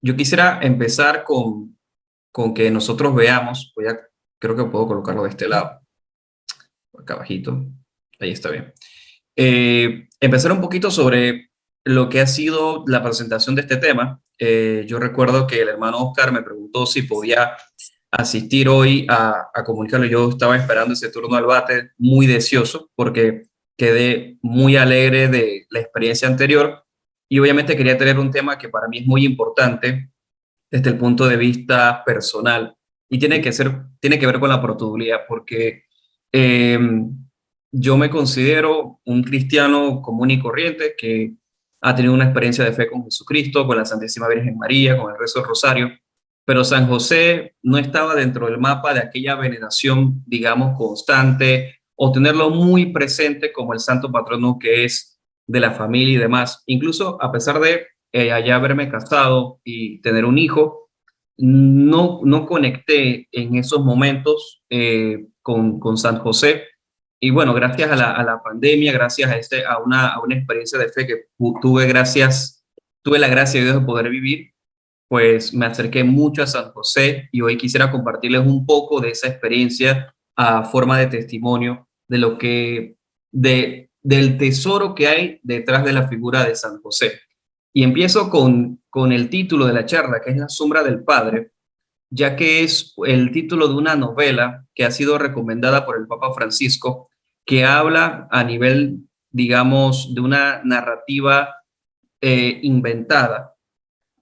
Yo quisiera empezar con que nosotros veamos, creo que puedo colocarlo de este lado, acá abajito, ahí está bien. Empezar un poquito sobre lo que ha sido la presentación de este tema. Yo recuerdo que el hermano Oscar me preguntó si podía asistir hoy a comunicarlo. Yo estaba esperando ese turno al bate muy deseoso porque quedé muy alegre de la experiencia anterior y obviamente quería tener un tema que para mí es muy importante desde el punto de vista personal y tiene que ver con la proctología porque eh, yo me considero un cristiano común y corriente que ha tenido una experiencia de fe con Jesucristo, con la Santísima Virgen María, con el rezo del Rosario, pero San José no estaba dentro del mapa de aquella veneración, digamos, constante o tenerlo muy presente como el santo patrono que es de la familia y demás. Incluso a pesar de allá haberme casado y tener un hijo, no conecté en esos momentos con San José. Y bueno, gracias a la pandemia, gracias a una experiencia de fe que tuve la gracia de Dios de poder vivir, pues me acerqué mucho a San José y hoy quisiera compartirles un poco de esa experiencia a forma de testimonio de del tesoro que hay detrás de la figura de San José. Y empiezo con el título de la charla, que es La sombra del Padre, ya que es el título de una novela que ha sido recomendada por el Papa Francisco, que habla a nivel, digamos, de una narrativa inventada,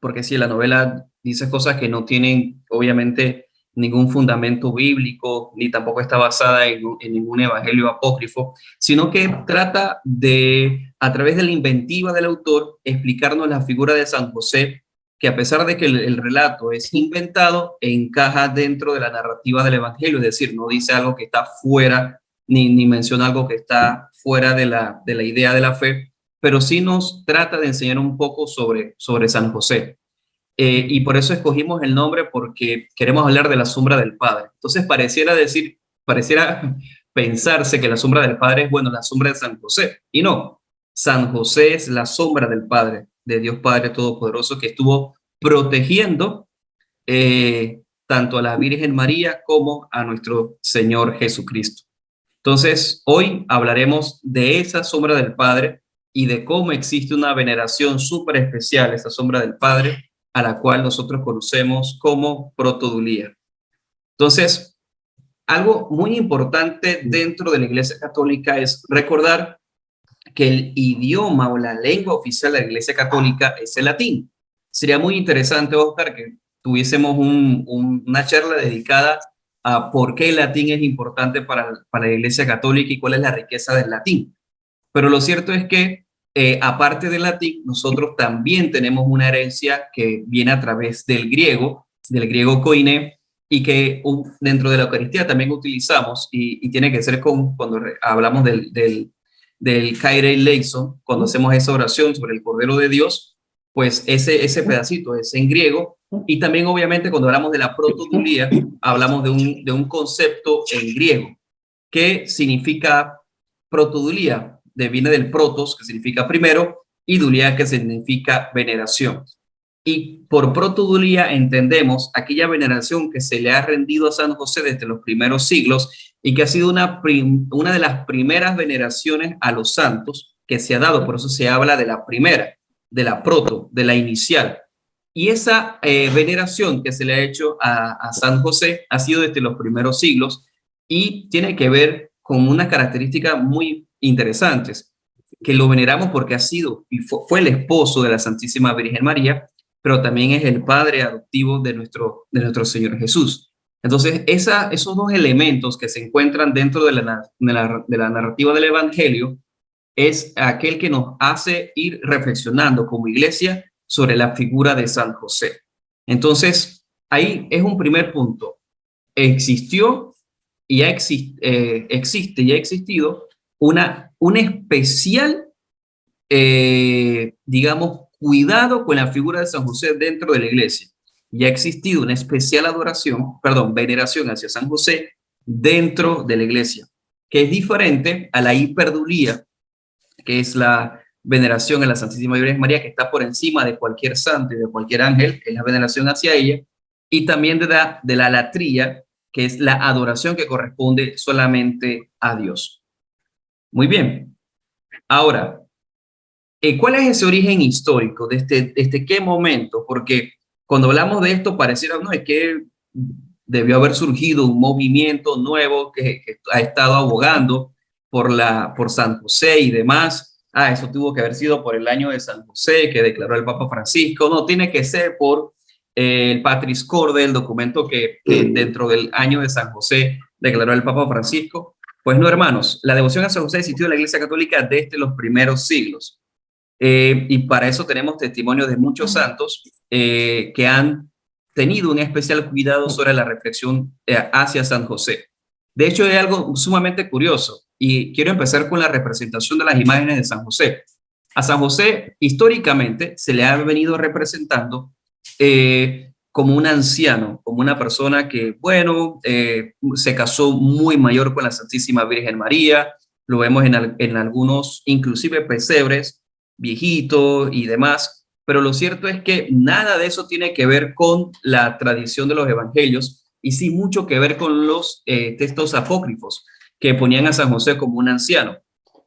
porque si la novela dice cosas que no tienen, obviamente, ningún fundamento bíblico, ni tampoco está basada en ningún evangelio apócrifo, sino que trata de, a través de la inventiva del autor, explicarnos la figura de San José, que a pesar de que el relato es inventado, encaja dentro de la narrativa del evangelio, es decir, no dice algo que está fuera, ni menciona algo que está fuera de la idea de la fe, pero sí nos trata de enseñar un poco sobre San José. Y por eso escogimos el nombre porque queremos hablar de la sombra del Padre. Entonces pareciera pensarse que la sombra del Padre es, bueno, la sombra de San José. Y no, San José es la sombra del Padre, de Dios Padre Todopoderoso, que estuvo protegiendo tanto a la Virgen María como a nuestro Señor Jesucristo. Entonces, hoy hablaremos de esa sombra del Padre y de cómo existe una veneración súper especial, esa sombra del Padre, a la cual nosotros conocemos como protodulía. Entonces, algo muy importante dentro de la Iglesia Católica es recordar que el idioma o la lengua oficial de la Iglesia Católica es el latín. Sería muy interesante, Oscar, que tuviésemos una charla dedicada a por qué el latín es importante para la Iglesia Católica y cuál es la riqueza del latín. Pero lo cierto es que, aparte del latín, nosotros también tenemos una herencia que viene a través del griego koiné, y que dentro de la Eucaristía también utilizamos, y tiene que ser cuando hablamos del Kyrie eleison, cuando hacemos esa oración sobre el Cordero de Dios, pues ese pedacito es en griego, y también obviamente cuando hablamos de la protodulía, hablamos de un concepto en griego, que significa protodulía, viene del protos, que significa primero, y dulia, que significa veneración. Y por protodulía entendemos aquella veneración que se le ha rendido a San José desde los primeros siglos y que ha sido una de las primeras veneraciones a los santos que se ha dado. Por eso se habla de la primera, de la proto, de la inicial. Y esa veneración que se le ha hecho a San José ha sido desde los primeros siglos y tiene que ver con una característica muy interesantes, que lo veneramos porque ha sido y fue el esposo de la Santísima Virgen María, pero también es el padre adoptivo de nuestro Señor Jesús. Entonces, esos dos elementos que se encuentran dentro de la narrativa del Evangelio es aquel que nos hace ir reflexionando como iglesia sobre la figura de San José. Entonces, ahí es un primer punto. Existió y existe y ha existido un especial, digamos, cuidado con la figura de San José dentro de la iglesia. Y ha existido una especial veneración hacia San José dentro de la iglesia, que es diferente a la hiperdulía, que es veneración a la Santísima Virgen María, que está por encima de cualquier santo y de cualquier ángel, es la veneración hacia ella, y también de la latría, que es la adoración que corresponde solamente a Dios. Muy bien. Ahora, ¿cuál es ese origen histórico? ¿Desde qué momento? Porque cuando hablamos de esto pareciera, no, es que debió haber surgido un movimiento nuevo que ha estado abogando por San José y demás. Ah, eso tuvo que haber sido por el año de San José que declaró el Papa Francisco. No, tiene que ser por el Patris Corde, el documento que dentro del año de San José declaró el Papa Francisco. Pues no, hermanos, la devoción a San José existió en la Iglesia Católica desde los primeros siglos. Y para eso tenemos testimonios de muchos santos que han tenido un especial cuidado sobre la reflexión hacia San José. De hecho, hay algo sumamente curioso y quiero empezar con la representación de las imágenes de San José. A San José históricamente se le ha venido representando como un anciano, como una persona que, bueno, se casó muy mayor con la Santísima Virgen María. Lo vemos en algunos, inclusive pesebres, viejito y demás, pero lo cierto es que nada de eso tiene que ver con la tradición de los evangelios y sí mucho que ver con los textos apócrifos que ponían a San José como un anciano.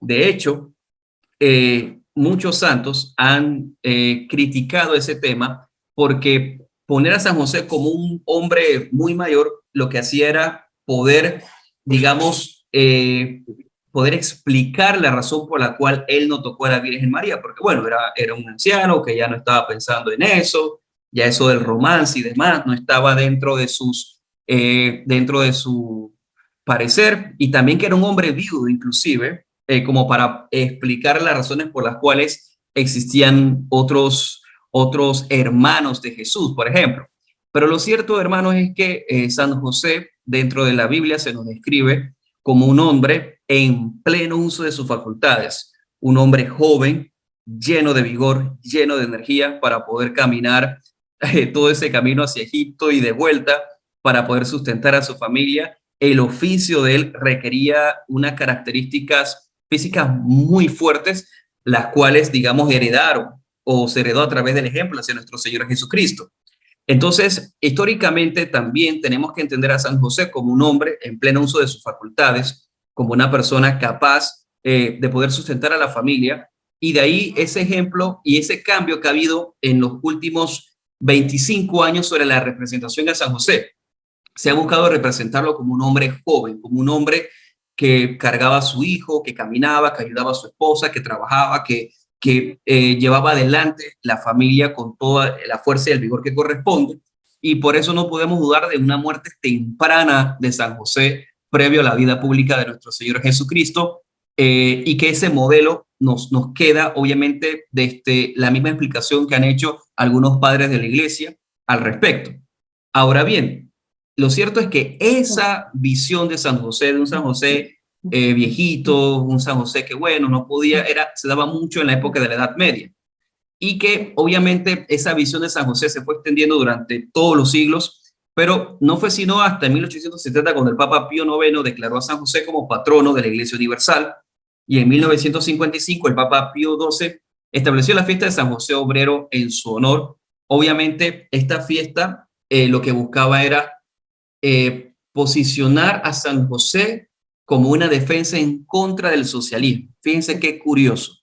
De hecho, muchos santos han criticado ese tema porque poner a San José como un hombre muy mayor lo que hacía era poder, digamos, poder explicar la razón por la cual él no tocó a la Virgen María, porque bueno, era un anciano que ya no estaba pensando en eso, ya eso del romance y demás no estaba dentro de su parecer, y también que era un hombre viudo inclusive, como para explicar las razones por las cuales existían otros hermanos de Jesús, por ejemplo. Pero lo cierto, hermanos, es que San José, dentro de la Biblia, se nos describe como un hombre en pleno uso de sus facultades, un hombre joven, lleno de vigor, lleno de energía para poder caminar todo ese camino hacia Egipto y de vuelta para poder sustentar a su familia. El oficio de él requería unas características físicas muy fuertes, las cuales, digamos, heredaron o se heredó a través del ejemplo hacia nuestro Señor Jesucristo. Entonces, históricamente también tenemos que entender a San José como un hombre en pleno uso de sus facultades, como una persona capaz de poder sustentar a la familia. Y de ahí ese ejemplo y ese cambio que ha habido en los últimos 25 años sobre la representación de San José. Se ha buscado representarlo como un hombre joven, como un hombre que cargaba a su hijo, que caminaba, que ayudaba a su esposa, que trabajaba, que llevaba adelante la familia con toda la fuerza y el vigor que corresponde. Y por eso no podemos dudar de una muerte temprana de San José previo a la vida pública de nuestro Señor Jesucristo, y que ese modelo nos queda obviamente desde la misma explicación que han hecho algunos padres de la iglesia al respecto. Ahora bien, lo cierto es que esa visión de San José, de un San José viejito, un San José que bueno, no podía, se daba mucho en la época de la Edad Media, y que obviamente esa visión de San José se fue extendiendo durante todos los siglos, pero no fue sino hasta 1870 cuando el Papa Pío IX declaró a San José como patrono de la Iglesia Universal, y en 1955 el Papa Pío XII estableció la fiesta de San José Obrero en su honor. Obviamente esta fiesta lo que buscaba era posicionar a San José como una defensa en contra del socialismo. Fíjense qué curioso,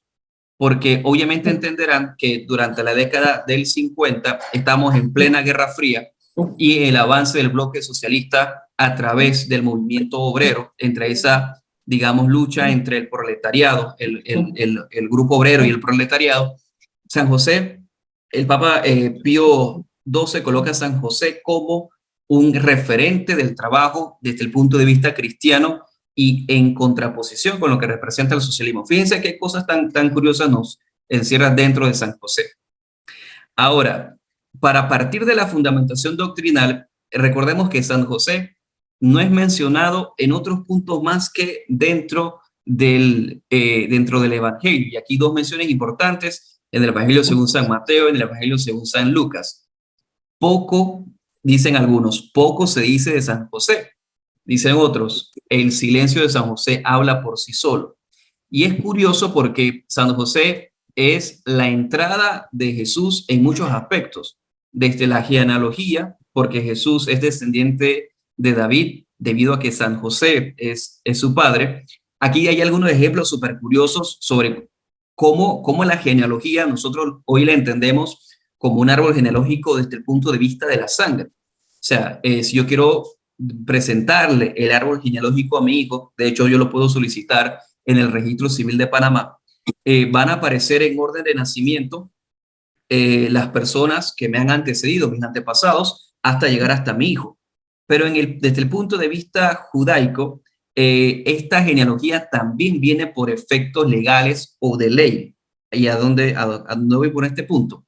porque obviamente entenderán que durante la década del 50 estamos en plena Guerra Fría y el avance del bloque socialista a través del movimiento obrero, entre esa, digamos, lucha entre el proletariado, el grupo obrero y el proletariado. San José, el Papa Pío XII coloca a San José como un referente del trabajo desde el punto de vista cristiano y en contraposición con lo que representa el socialismo. Fíjense qué cosas tan curiosas nos encierran dentro de San José. Ahora, para partir de la fundamentación doctrinal, recordemos que San José no es mencionado en otros puntos más que dentro del Evangelio. Y aquí dos menciones importantes, en el Evangelio según San Mateo y en el Evangelio según San Lucas. Poco, dicen algunos, poco se dice de San José. Dicen otros, el silencio de San José habla por sí solo. Y es curioso porque San José es la entrada de Jesús en muchos aspectos, desde la genealogía, porque Jesús es descendiente de David, debido a que San José es su padre. Aquí hay algunos ejemplos súper curiosos sobre cómo la genealogía nosotros hoy la entendemos como un árbol genealógico desde el punto de vista de la sangre. O sea, si yo quiero presentarle el árbol genealógico a mi hijo, de hecho yo lo puedo solicitar en el registro civil de Panamá, van a aparecer en orden de nacimiento las personas que me han antecedido, mis antepasados, hasta llegar hasta mi hijo. Pero desde el punto de vista judaico, esta genealogía también viene por efectos legales o de ley. ¿Y a dónde voy por este punto?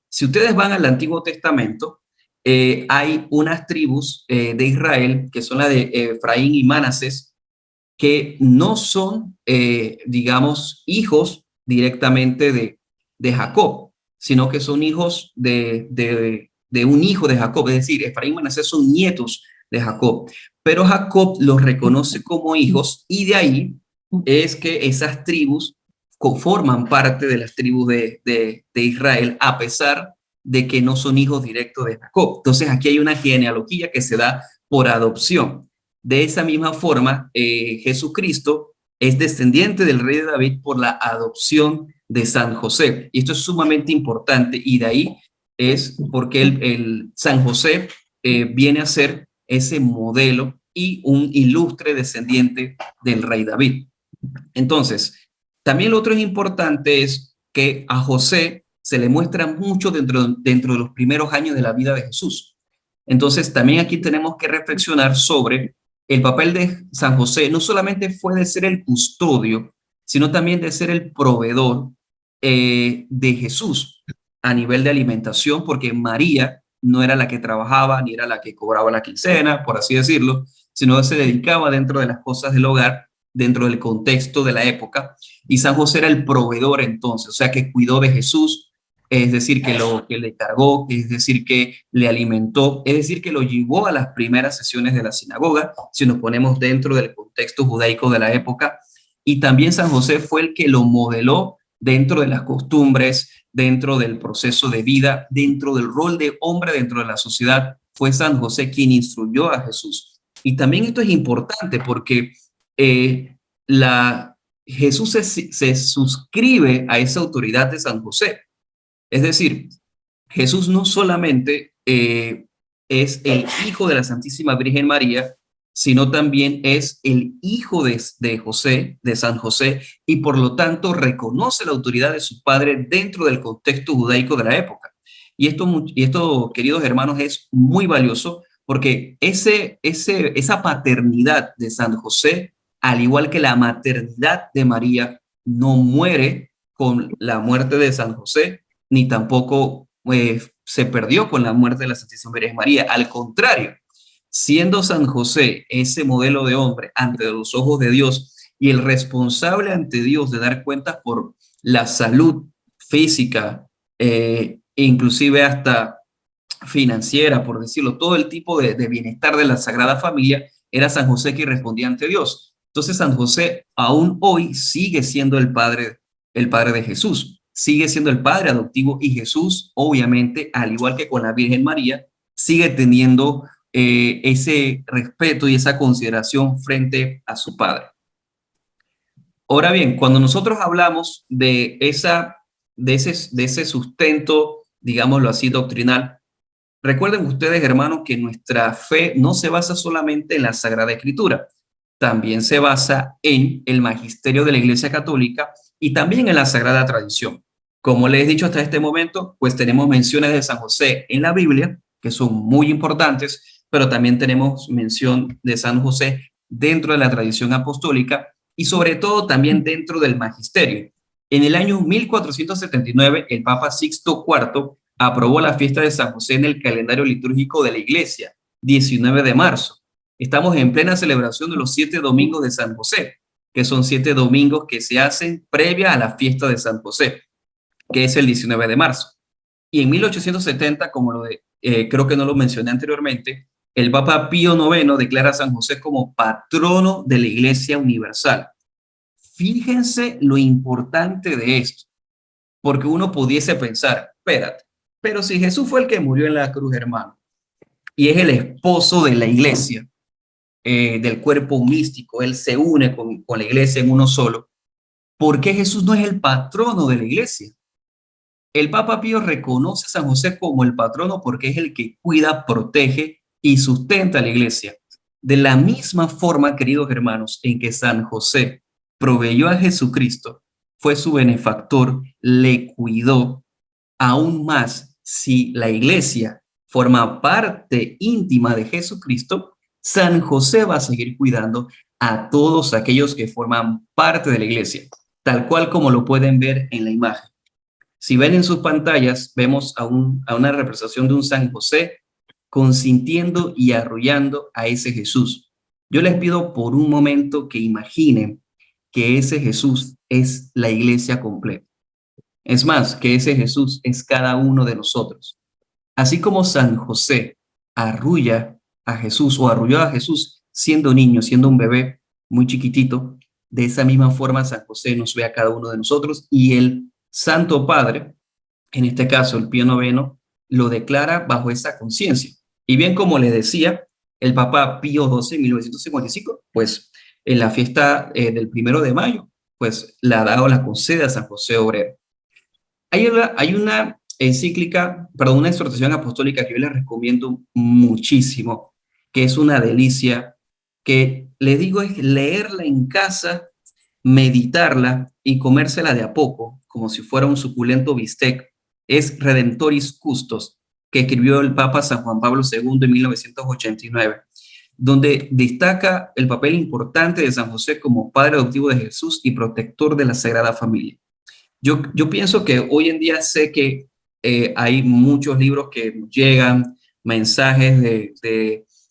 Si ustedes van al Antiguo Testamento, hay unas tribus de Israel, que son las de Efraín y Manasés, que no son, digamos, hijos directamente de Jacob, sino que son hijos de un hijo de Jacob, es decir, Efraín y Manasés son nietos de Jacob, pero Jacob los reconoce como hijos y de ahí es que esas tribus forman parte de las tribus de Israel, a pesar de que no son hijos directos de Jacob. Entonces aquí hay una genealogía que se da por adopción. De esa misma forma, Jesucristo es descendiente del rey de David por la adopción de San José. Y esto es sumamente importante y de ahí es porque el San José viene a ser ese modelo y un ilustre descendiente del rey David. Entonces, también lo otro es importante es que a José se le muestra mucho dentro de los primeros años de la vida de Jesús. Entonces, también aquí tenemos que reflexionar sobre el papel de San José. No solamente fue de ser el custodio, sino también de ser el proveedor de Jesús a nivel de alimentación, porque María no era la que trabajaba ni era la que cobraba la quincena, por así decirlo, sino se dedicaba dentro de las cosas del hogar, dentro del contexto de la época. Y San José era el proveedor entonces, o sea, que cuidó de Jesús, es decir, que le cargó, es decir, que le alimentó, es decir, que lo llevó a las primeras sesiones de la sinagoga, si nos ponemos dentro del contexto judaico de la época. Y también San José fue el que lo modeló dentro de las costumbres, dentro del proceso de vida, dentro del rol de hombre dentro de la sociedad. Fue San José quien instruyó a Jesús. Y también esto es importante porque eh, Jesús se suscribe a esa autoridad de San José. Es decir, Jesús no solamente es el hijo de la Santísima Virgen María, sino también es el hijo de José, de San José, y por lo tanto reconoce la autoridad de su padre dentro del contexto judaico de la época. Y esto, queridos hermanos, es muy valioso porque esa paternidad de San José, al igual que la maternidad de María, no muere con la muerte de San José, ni tampoco se perdió con la muerte de la Santísima Virgen María. Al contrario, siendo San José ese modelo de hombre ante los ojos de Dios y el responsable ante Dios de dar cuentas por la salud física, inclusive hasta financiera, por decirlo, todo el tipo de bienestar de la Sagrada Familia, era San José que respondía ante Dios. Entonces San José aún hoy sigue siendo el padre de Jesús, sigue siendo el padre adoptivo y Jesús, obviamente, al igual que con la Virgen María, sigue teniendo ese respeto y esa consideración frente a su padre. Ahora bien, cuando nosotros hablamos de ese sustento, digámoslo así, doctrinal, recuerden ustedes, hermanos, que nuestra fe no se basa solamente en la Sagrada Escritura, también se basa en el magisterio de la Iglesia Católica y también en la Sagrada Tradición. Como les he dicho hasta este momento, pues tenemos menciones de San José en la Biblia, que son muy importantes, pero también tenemos mención de San José dentro de la tradición apostólica y sobre todo también dentro del magisterio. En el año 1479, el Papa Sixto IV aprobó la fiesta de San José en el calendario litúrgico de la Iglesia, 19 de marzo. Estamos en plena celebración de los 7 domingos de San José, que son 7 domingos que se hacen previa a la fiesta de San José, que es el 19 de marzo. Y en 1870, creo que no lo mencioné anteriormente, el Papa Pío IX declara a San José como patrono de la Iglesia Universal. Fíjense lo importante de esto. porque uno pudiese pensar, espérate, pero si Jesús fue el que murió en la cruz, hermano, y es el esposo de la iglesia, del cuerpo místico, él se une con la iglesia en uno solo, ¿por qué Jesús no es el patrono de la iglesia? El Papa Pío reconoce a San José como el patrono porque es el que cuida, protege y sustenta a la iglesia. De la misma forma, queridos hermanos, en que San José proveyó a Jesucristo, fue su benefactor, le cuidó, aún más si la iglesia forma parte íntima de Jesucristo, San José va a seguir cuidando a todos aquellos que forman parte de la iglesia, tal cual como lo pueden ver en la imagen. Si ven en sus pantallas, vemos a una representación de un San José consintiendo y arrullando a ese Jesús. Yo les pido por un momento que imaginen que ese Jesús es la iglesia completa. Es más, que ese Jesús es cada uno de nosotros. Así como San José arrulla a Jesús o arrulló a Jesús siendo niño, siendo un bebé muy chiquitito, de esa misma forma San José nos ve a cada uno de nosotros y el Santo Padre, en este caso el Pío Noveno, lo declara bajo esa conciencia. Y bien como le decía, el Papa Pío XII en 1955, pues en la fiesta del 1 de mayo, pues la da o la concede a San José Obrero. Hay una encíclica, perdón, una exhortación apostólica que yo les recomiendo muchísimo, que es una delicia, que les digo es leerla en casa, meditarla y comérsela de a poco, como si fuera un suculento bistec. Es Redentoris Custos, que escribió el Papa San Juan Pablo II en 1989, donde destaca el papel importante de San José como padre adoptivo de Jesús y protector de la Sagrada Familia. Yo pienso que hoy en día sé que hay muchos libros que nos llegan, mensajes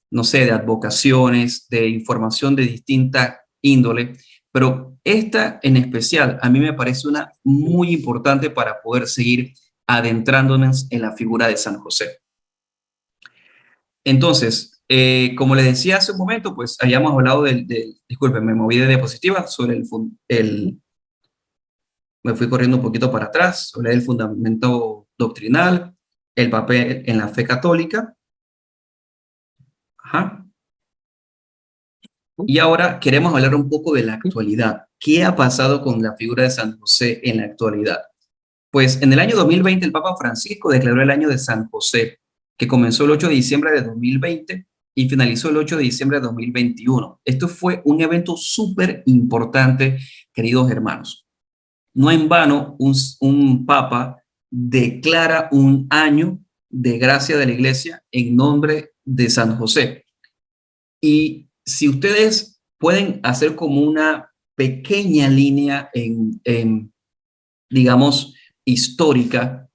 no sé, de advocaciones, de información de distinta índole, pero esta en especial a mí me parece una muy importante para poder seguir adentrándonos en la figura de San José. Entonces, como les decía hace un momento, pues habíamos hablado disculpen, me moví de diapositiva sobre me fui corriendo un poquito para atrás, hablé del fundamento doctrinal, el papel en la fe católica. Ajá. Y ahora queremos hablar un poco de la actualidad. ¿Qué ha pasado con la figura de San José en la actualidad? Pues en el año 2020 el Papa Francisco declaró el año de San José, que comenzó el 8 de diciembre de 2020 y finalizó el 8 de diciembre de 2021. Esto fue un evento súper importante, queridos hermanos. No en vano, un papa declara un año de gracia de la iglesia en nombre de San José. Y si ustedes pueden hacer como una pequeña línea digamos, histórica,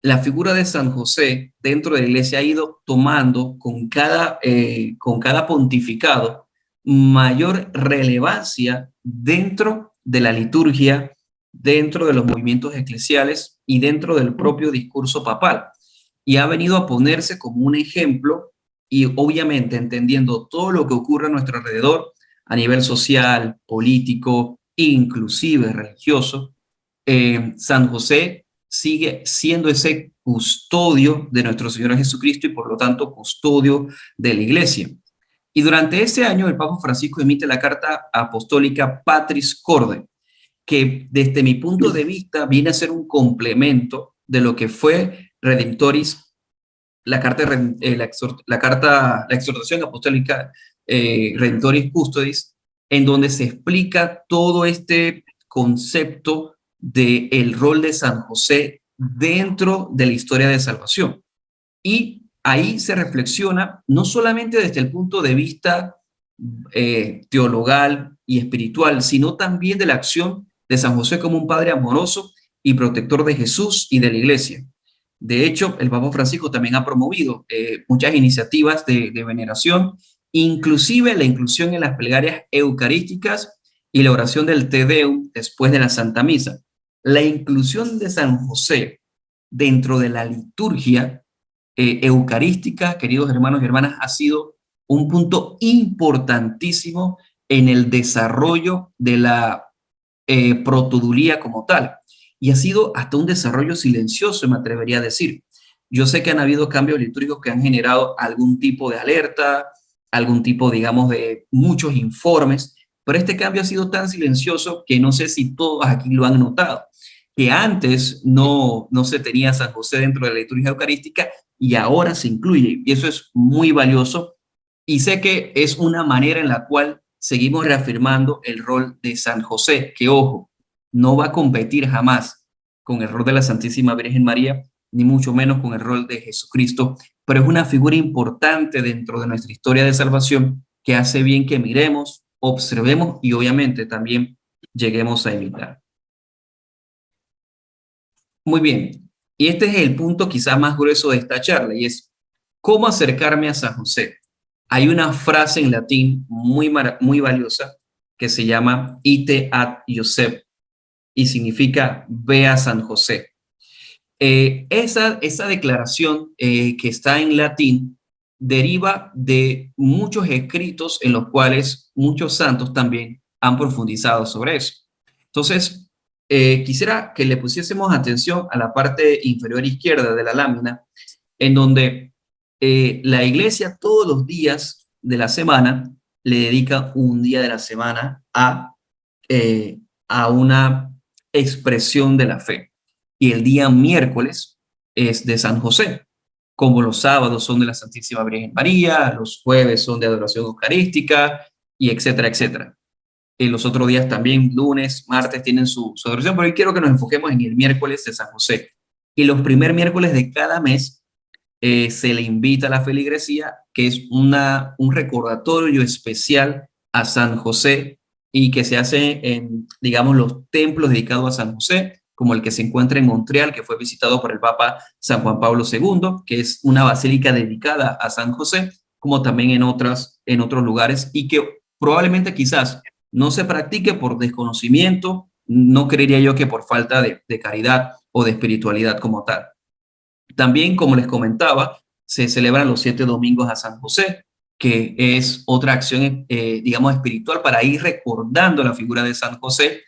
la figura de San José dentro de la iglesia ha ido tomando con cada pontificado mayor relevancia dentro de la liturgia, dentro de los movimientos eclesiales y dentro del propio discurso papal. Y ha venido a ponerse como un ejemplo y obviamente entendiendo todo lo que ocurre a nuestro alrededor a nivel social, político, inclusive religioso. San José sigue siendo ese custodio de nuestro Señor Jesucristo y por lo tanto custodio de la iglesia. Y durante ese año el Papa Francisco emite la carta apostólica Patris Corde, que desde mi punto de vista viene a ser un complemento de lo que fue Redemptoris, la exhortación apostólica Redemptoris Custodis, en donde se explica todo este concepto del rol de San José dentro de la historia de salvación. Y ahí se reflexiona no solamente desde el punto de vista teologal y espiritual, sino también de la acción de San José como un padre amoroso y protector de Jesús y de la iglesia. De hecho, el Papa Francisco también ha promovido muchas iniciativas de veneración, inclusive la inclusión en las plegarias eucarísticas y la oración del Te Deum después de la Santa Misa. La inclusión de San José dentro de la liturgia eucarística, queridos hermanos y hermanas, ha sido un punto importantísimo en el desarrollo de la protodulía como tal. y ha sido hasta un desarrollo silencioso, me atrevería a decir. Yo sé que han habido cambios litúrgicos que han generado algún tipo de alerta, algún tipo, digamos, de muchos informes, pero este cambio ha sido tan silencioso que no sé si todos aquí lo han notado, que antes no se tenía San José dentro de la liturgia eucarística y ahora se incluye, y eso es muy valioso, y sé que es una manera en la cual seguimos reafirmando el rol de San José, que ojo, no va a competir jamás con el rol de la Santísima Virgen María, ni mucho menos con el rol de Jesucristo, pero es una figura importante dentro de nuestra historia de salvación que hace bien que miremos, observemos y obviamente también lleguemos a imitar. Muy bien, y este es el punto quizás más grueso de esta charla y es cómo acercarme a San José. Hay una frase en latín muy valiosa que se llama ite ad Josep y significa ve a San José. Esa declaración que está en latín deriva de muchos escritos en los cuales muchos santos también han profundizado sobre eso. Entonces, quisiera que le pusiésemos atención a la parte inferior izquierda de la lámina, en donde la iglesia todos los días de la semana le dedica un día de la semana eh, a una expresión de la fe. Y el día miércoles es de San José, como los sábados son de la Santísima Virgen María, los jueves son de adoración eucarística, y etcétera, etcétera. Los otros días también, lunes, martes, tienen su adoración, pero hoy quiero que nos enfoquemos en el miércoles de San José. Y los primer miércoles de cada mes se le invita a la feligresía, que es un recordatorio especial a San José y que se hace en, digamos, los templos dedicados a San José, como el que se encuentra en Montreal, que fue visitado por el Papa San Juan Pablo II, que es una basílica dedicada a San José, como también en otros lugares, y que probablemente quizás no se practique por desconocimiento, no creería yo que por falta de caridad o de espiritualidad como tal. También, como les comentaba, se celebran los 7 domingos a San José, que es otra acción, digamos, espiritual para ir recordando la figura de San José.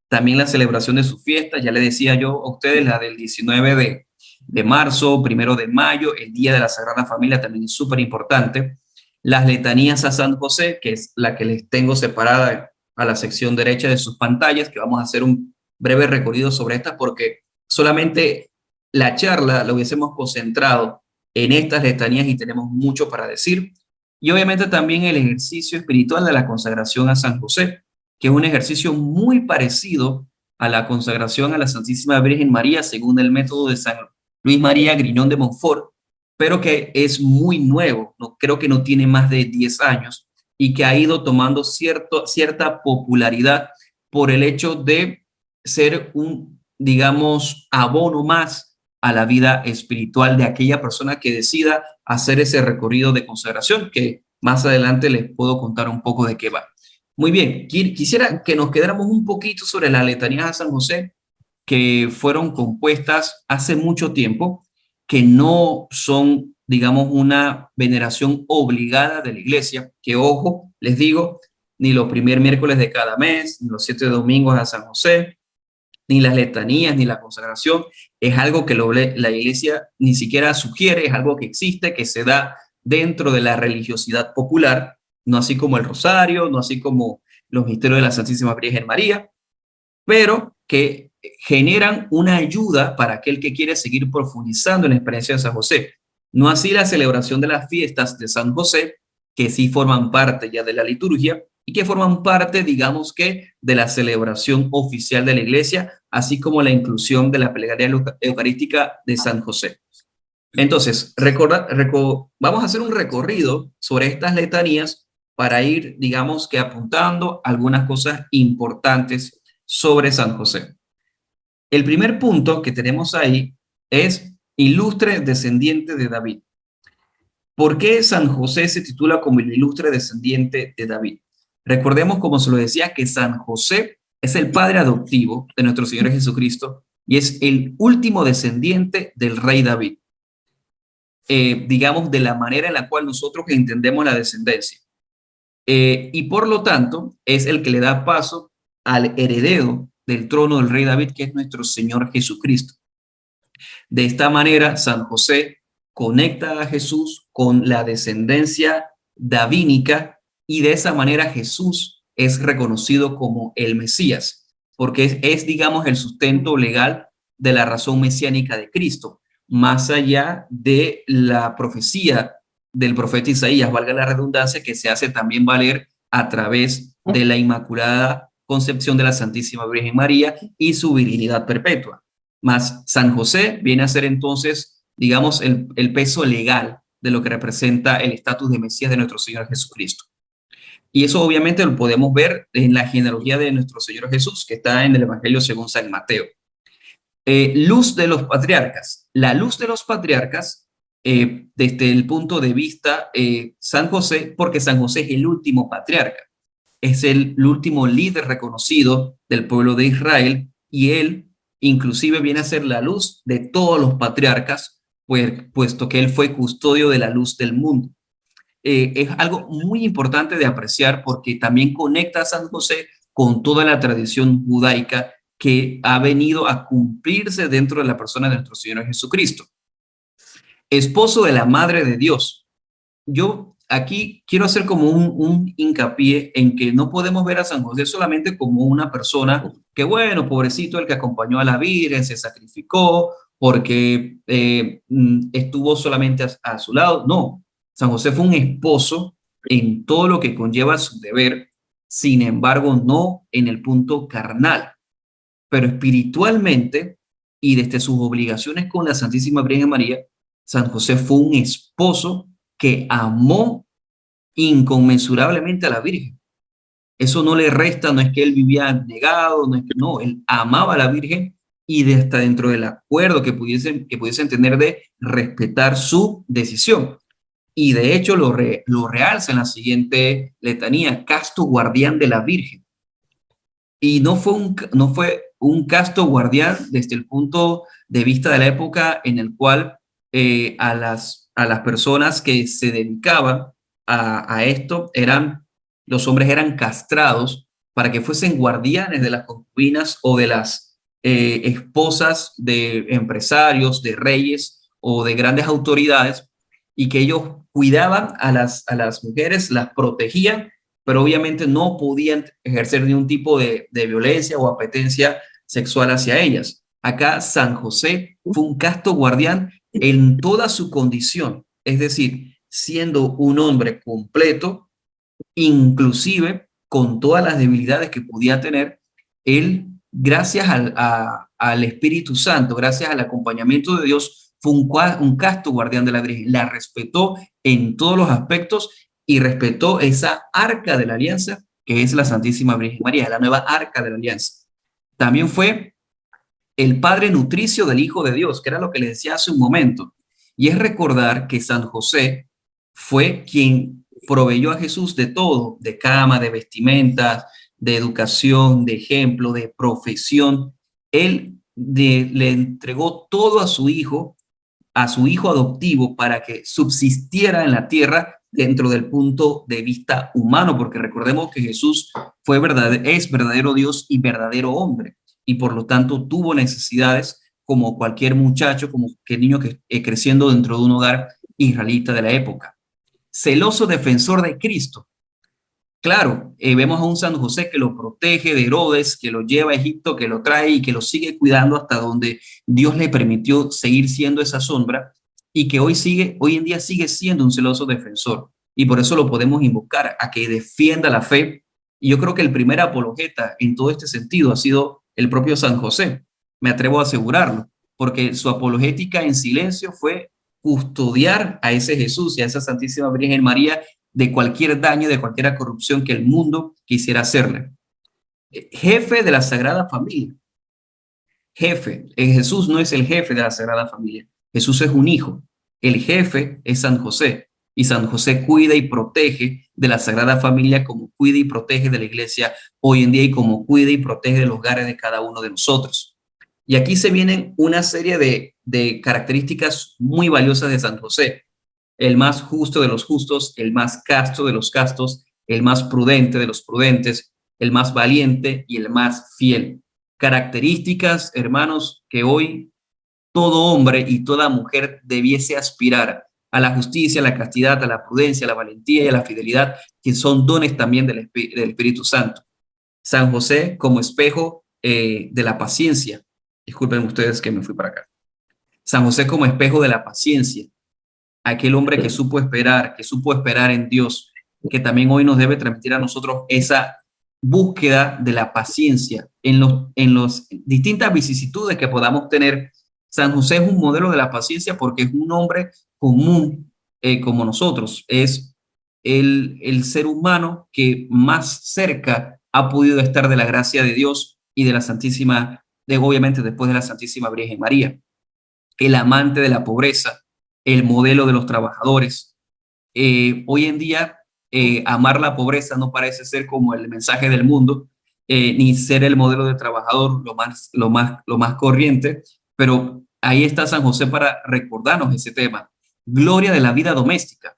También la celebración de su fiesta, ya le decía yo a ustedes, la del 19 de marzo, 1 de mayo, el Día de la Sagrada Familia también es súper importante. Las letanías a San José, que es la que les tengo separada a la sección derecha de sus pantallas, que vamos a hacer un breve recorrido sobre estas porque solamente la charla la hubiésemos concentrado en estas letanías y tenemos mucho para decir. Y obviamente también el ejercicio espiritual de la consagración a San José, que es un ejercicio muy parecido a la consagración a la Santísima Virgen María, según el método de San Luis María Griñón de Montfort, pero que es muy nuevo, no, creo que no tiene más de 10 años y que ha ido tomando cierta popularidad por el hecho de ser un, digamos, abono más a la vida espiritual de aquella persona que decida hacer ese recorrido de consagración, que más adelante les puedo contar un poco de qué va. Muy bien, quisiera que nos quedáramos un poquito sobre las letanías a San José, que fueron compuestas hace mucho tiempo, que no son, digamos, una veneración obligada de la iglesia, que ojo, les digo, ni los primer miércoles de cada mes, ni los 7 domingos a San José, ni las letanías, ni la consagración, es algo que la iglesia ni siquiera sugiere, es algo que existe, que se da dentro de la religiosidad popular, no así como el rosario, no así como los misterios de la Santísima Virgen María, pero que generan una ayuda para aquel que quiere seguir profundizando en la experiencia de San José. No así la celebración de las fiestas de San José, que sí forman parte ya de la liturgia y que forman parte, digamos que, de la celebración oficial de la iglesia, así como la inclusión de la plegaria eucarística de San José. Entonces, vamos a hacer un recorrido sobre estas letanías para ir, digamos que apuntando algunas cosas importantes sobre San José. El primer punto que tenemos ahí es ilustre descendiente de David. ¿Por qué San José se titula como el ilustre descendiente de David? Recordemos, como se lo decía, que San José es el padre adoptivo de nuestro Señor Jesucristo y es el último descendiente del rey David. Digamos, de la manera en la cual nosotros entendemos la descendencia. Y por lo tanto, es el que le da paso al heredero del trono del rey David, que es nuestro Señor Jesucristo. De esta manera, San José conecta a Jesús con la descendencia davínica y de esa manera Jesús es reconocido como el Mesías, porque digamos, el sustento legal de la razón mesiánica de Cristo, más allá de la profecía del profeta Isaías, valga la redundancia, que se hace también valer a través de la Inmaculada Concepción de la Santísima Virgen María y su virginidad perpetua. Más San José viene a ser entonces, digamos, el peso legal de lo que representa el estatus de Mesías de nuestro Señor Jesucristo. Y eso obviamente lo podemos ver en la genealogía de nuestro Señor Jesús, que está en el Evangelio según San Mateo. Luz de los patriarcas. La luz de los patriarcas, desde el punto de vista San José, porque San José es el último patriarca, es el último líder reconocido del pueblo de Israel y él inclusive viene a ser la luz de todos los patriarcas, puesto que él fue custodio de la luz del mundo. Es algo muy importante de apreciar porque también conecta a San José con toda la tradición judaica que ha venido a cumplirse dentro de la persona de nuestro Señor Jesucristo. Esposo de la Madre de Dios. Yo aquí quiero hacer como un hincapié en que no podemos ver a San José solamente como una persona que, bueno, pobrecito, el que acompañó a la Virgen, se sacrificó porque estuvo solamente a su lado. No, San José fue un esposo en todo lo que conlleva su deber, sin embargo, no en el punto carnal, pero espiritualmente y desde sus obligaciones con la Santísima Virgen María, San José fue un esposo que amó inconmensurablemente a la Virgen. Eso no le resta, no es que él vivía negado, no, él amaba a la Virgen y hasta dentro del acuerdo que pudiesen tener de respetar su decisión. Y de hecho lo realza en la siguiente letanía: casto guardián de la Virgen. Y no fue un casto guardián desde el punto de vista de la época en el cual a las personas que se dedicaban a esto, los hombres eran castrados para que fuesen guardianes de las concubinas o de las esposas de empresarios, de reyes o de grandes autoridades, y que ellos cuidaban a las mujeres, las protegían, pero obviamente no podían ejercer ningún tipo de violencia o apetencia sexual hacia ellas. Acá San José fue un casto guardián en toda su condición, es decir, siendo un hombre completo, inclusive con todas las debilidades que podía tener, él, gracias al Espíritu Santo, gracias al acompañamiento de Dios, fue un casto guardián de la Virgen, la respetó en todos los aspectos y respetó esa arca de la alianza que es la Santísima Virgen María, la nueva arca de la alianza. También fue el padre nutricio del Hijo de Dios, que era lo que le decía hace un momento. Y es recordar que San José fue quien proveyó a Jesús de todo, de cama, de vestimentas, de educación, de ejemplo, de profesión. Él le entregó todo a su hijo adoptivo, para que subsistiera en la tierra dentro del punto de vista humano, porque recordemos que Jesús es verdadero Dios y verdadero hombre, y por lo tanto tuvo necesidades como cualquier muchacho, como cualquier niño que creciendo dentro de un hogar israelita de la época. Celoso defensor de Cristo. Claro, vemos a un San José que lo protege de Herodes, que lo lleva a Egipto, que lo trae y que lo sigue cuidando hasta donde Dios le permitió seguir siendo esa sombra, y que hoy en día sigue siendo un celoso defensor. Y por eso lo podemos invocar a que defienda la fe. Y yo creo que el primer apologeta en todo este sentido ha sido el propio San José. Me atrevo a asegurarlo, porque su apologética en silencio fue custodiar a ese Jesús y a esa Santísima Virgen María de cualquier daño, de cualquier corrupción que el mundo quisiera hacerle. Jefe de la Sagrada Familia. Jefe. Jesús no es el jefe de la Sagrada Familia. Jesús es un hijo. El jefe es San José. Y San José cuida y protege de la Sagrada Familia, como cuida y protege de la iglesia hoy en día y como cuida y protege de los hogares de cada uno de nosotros. Y aquí se vienen una serie de características muy valiosas de San José. El más justo de los justos, el más casto de los castos, el más prudente de los prudentes, el más valiente y el más fiel. características, hermanos, que hoy todo hombre y toda mujer debiese aspirar: a la justicia, a la castidad, a la prudencia, a la valentía y a la fidelidad, que son dones también del Espíritu Santo. San José como espejo de la paciencia. Disculpen ustedes que me fui para acá. San José como espejo de la paciencia, aquel hombre que supo esperar en Dios, que también hoy nos debe transmitir a nosotros esa búsqueda de la paciencia en los distintas vicisitudes que podamos tener. San José es un modelo de la paciencia porque es un hombre común como nosotros. Es el ser humano que más cerca ha podido estar de la gracia de Dios y de la Santísima, obviamente después de la Santísima Virgen María, el amante de la pobreza, el modelo de los trabajadores. Hoy en día, amar la pobreza no parece ser como el mensaje del mundo, ni ser el modelo de trabajador lo más corriente, pero ahí está San José para recordarnos ese tema. Gloria de la vida doméstica.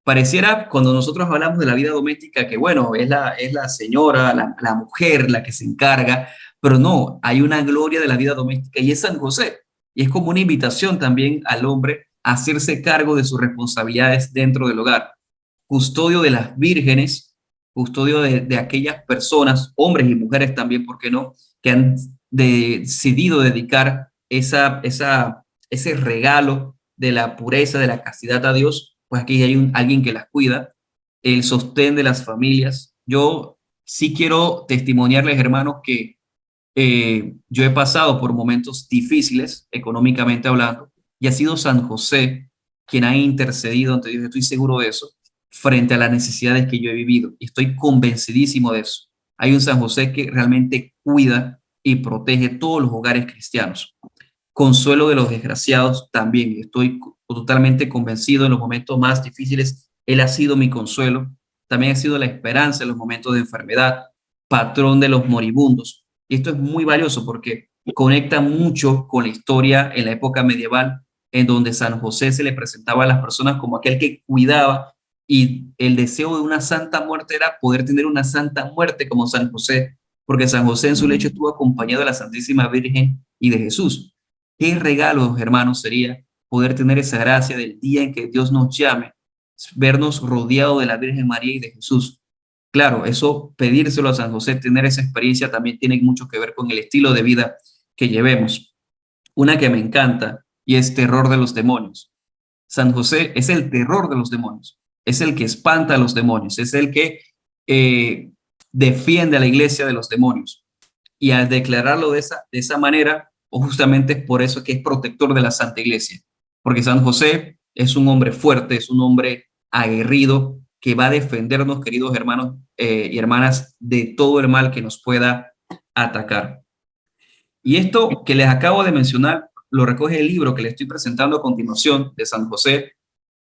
Pareciera cuando nosotros hablamos de la vida doméstica que, bueno, es la señora, la mujer la que se encarga, pero no, hay una gloria de la vida doméstica y es San José. Y es como una invitación también al hombre a hacerse cargo de sus responsabilidades dentro del hogar. Custodio de las vírgenes, custodio de aquellas personas, hombres y mujeres también, ¿por qué no?, que han decidido dedicar ese regalo de la pureza, de la castidad a Dios. Pues aquí hay alguien que las cuida, el sostén de las familias. Yo sí quiero testimoniarles, hermanos, que yo he pasado por momentos difíciles, económicamente hablando, y ha sido San José quien ha intercedido ante Dios, estoy seguro de eso, frente a las necesidades que yo he vivido. Y estoy convencidísimo de eso. Hay un San José que realmente cuida y protege todos los hogares cristianos. Consuelo de los desgraciados también. Estoy totalmente convencido en los momentos más difíciles. Él ha sido mi consuelo. También ha sido la esperanza en los momentos de enfermedad, patrón de los moribundos. Y esto es muy valioso porque conecta mucho con la historia en la época medieval, en donde San José se le presentaba a las personas como aquel que cuidaba, y el deseo de una santa muerte era poder tener una santa muerte como San José, porque San José en su lecho estuvo acompañado de la Santísima Virgen y de Jesús. Qué regalo, hermanos, sería poder tener esa gracia del día en que Dios nos llame, vernos rodeado de la Virgen María y de Jesús. Claro, eso, pedírselo a San José, tener esa experiencia también tiene mucho que ver con el estilo de vida que llevemos. Una que me encanta y es terror de los demonios. San José es el terror de los demonios, es el que espanta a los demonios, es el que eh, defiende a la iglesia de los demonios. Y al declararlo de esa manera, o justamente es por eso que es protector de la Santa Iglesia, porque San José es un hombre fuerte, es un hombre aguerrido que va a defendernos, queridos hermanos y hermanas, de todo el mal que nos pueda atacar. Y esto que les acabo de mencionar lo recoge el libro que les estoy presentando a continuación de San José,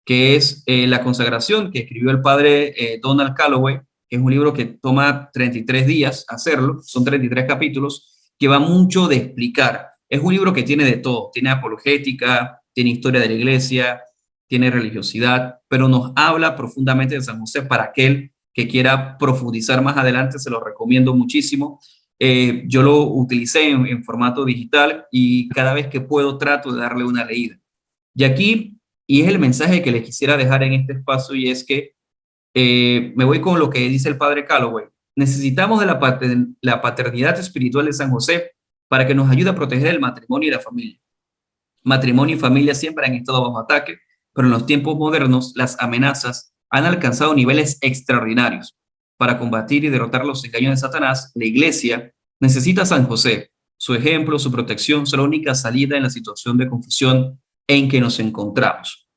que es La consagración, que escribió el padre Donald Calloway, que es un libro que toma 33 días hacerlo, son 33 capítulos, que va mucho de explicar. Es un libro que tiene de todo, tiene apologética, tiene historia de la iglesia, tiene religiosidad, pero nos habla profundamente de San José. Para aquel que quiera profundizar más adelante, se lo recomiendo muchísimo. Yo lo utilicé en formato digital y cada vez que puedo trato de darle una leída. Y aquí, y es el mensaje que les quisiera dejar en este espacio, y es que me voy con lo que dice el padre Calloway. Necesitamos de la paternidad espiritual de San José para que nos ayude a proteger el matrimonio y la familia. Matrimonio y familia siempre han estado bajo ataque, pero en los tiempos modernos las amenazas han alcanzado niveles extraordinarios. Para combatir y derrotar los engaños de Satanás, la iglesia necesita a San José. Su ejemplo, su protección son la única salida en la situación de confusión en que nos encontramos.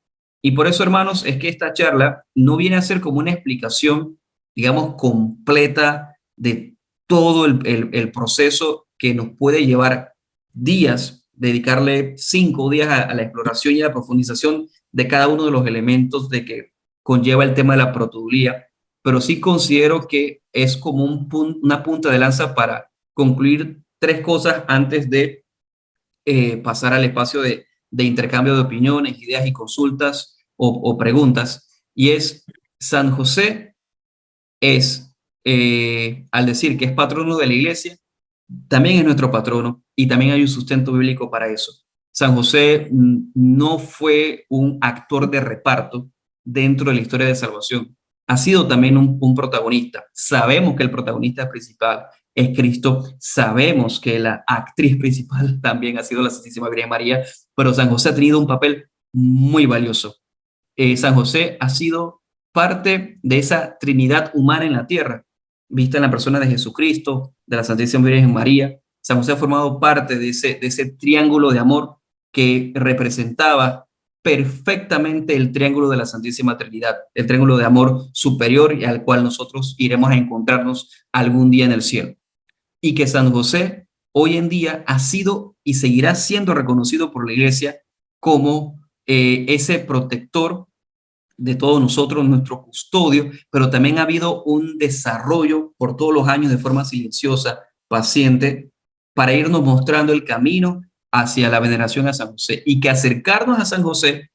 Y por eso, hermanos, es que esta charla no viene a ser como una explicación, digamos, completa de todo el proceso que nos puede llevar días, dedicarle 5 días a la exploración y a la profundización de cada uno de los elementos de que conlleva el tema de la protodulia, pero sí considero que es como una punta de lanza para concluir tres cosas antes de pasar al espacio de intercambio de opiniones, ideas y consultas o preguntas. Y es, San José es, al decir que es patrono de la iglesia, también es nuestro patrono y también hay un sustento bíblico para eso. San José no fue un actor de reparto dentro de la historia de salvación. Ha sido también un protagonista. Sabemos que el protagonista principal es Cristo. Sabemos que la actriz principal también ha sido la Santísima Virgen María, pero San José ha tenido un papel muy valioso. San José ha sido parte de esa Trinidad humana en la tierra, vista en la persona de Jesucristo, de la Santísima Virgen María. San José ha formado parte de ese triángulo de amor que representaba perfectamente el triángulo de la Santísima Trinidad, el triángulo de amor superior y al cual nosotros iremos a encontrarnos algún día en el cielo. Y que San José hoy en día ha sido y seguirá siendo reconocido por la Iglesia como ese protector de todos nosotros, nuestro custodio, pero también ha habido un desarrollo por todos los años de forma silenciosa, paciente, para irnos mostrando el camino hacia la veneración a San José y que acercarnos a San José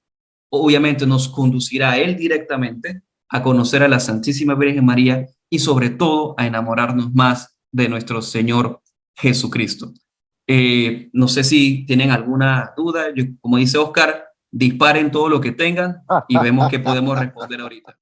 obviamente nos conducirá a él directamente a conocer a la Santísima Virgen María y sobre todo a enamorarnos más de nuestro Señor Jesucristo. No sé si tienen alguna duda. Yo, como dice Oscar, disparen todo lo que tengan y vemos qué podemos responder ahorita.